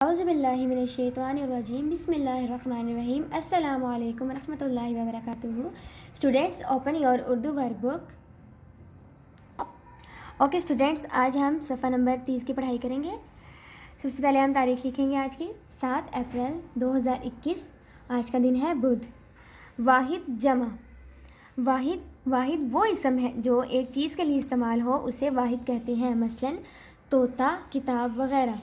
اعوذ باللہ من الشیطان الرجیم بسم اللہ الرحمن الرحیم السلام علیکم ورحمۃ اللہ وبرکاتہ. Students open your Urdu work book. Okay students, آج ہم صفحہ نمبر 30 کی پڑھائی کریں گے. سب سے پہلے ہم تاریخ لکھیں گے آج کی 7 اپریل 2021. آج کا دن ہے بدھ. واحد جمع. واحد وہ اسم ہے جو ایک چیز کے لیے استعمال ہو اسے واحد کہتے ہیں، مثلاً طوطا، کتاب وغیرہ.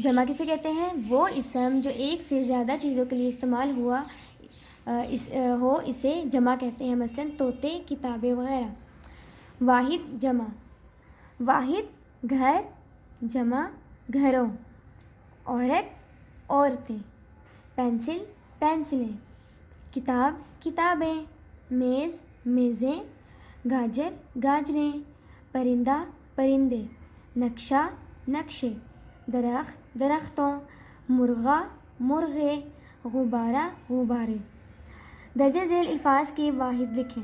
جمع کسے کہتے ہیں؟ وہ اسم جو ایک سے زیادہ چیزوں کے لیے استعمال ہو اسے جمع کہتے ہیں، مثلاً طوطے، کتابیں وغیرہ. واحد جمع. واحد گھر، جمع گھروں. عورت عورتیں. پینسل پینسلیں. کتاب کتابیں. میز میزیں. گاجر گاجریں. پرندہ پرندے. نقشہ نقشے. درخت درختوں. مرغہ مرغے. غبارہ غبارے. درج ذیل الفاظ کے واحد لکھیں.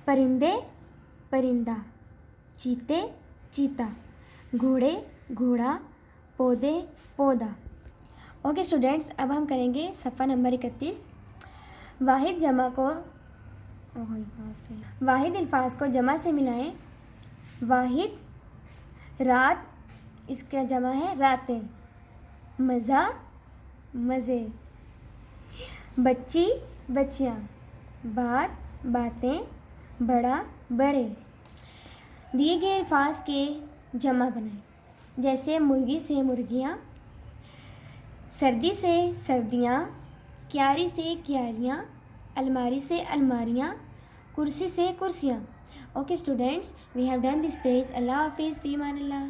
پرندے پرندہ. چیتے چیتا. گھوڑے گھوڑا. پودے پودا. اوکے اسٹوڈینٹس، اب ہم کریں گے صفحہ نمبر 31. واحد الفاظ کو جمع سے ملائیں. واحد رات، اس کا جمع ہے راتیں. مزہ مزے. بچی بچیاں. بات باتیں. بڑا بڑے. دیے گئے الفاظ کے جمع بنائیں، جیسے مرغی سے مرغیاں، سردی سے سردیاں، کیاری سے کیاریاں، الماری سے الماریاں، کرسی سے کرسیاں. Okay students, we have done this page. اللہ حافظ، فی امان اللہ.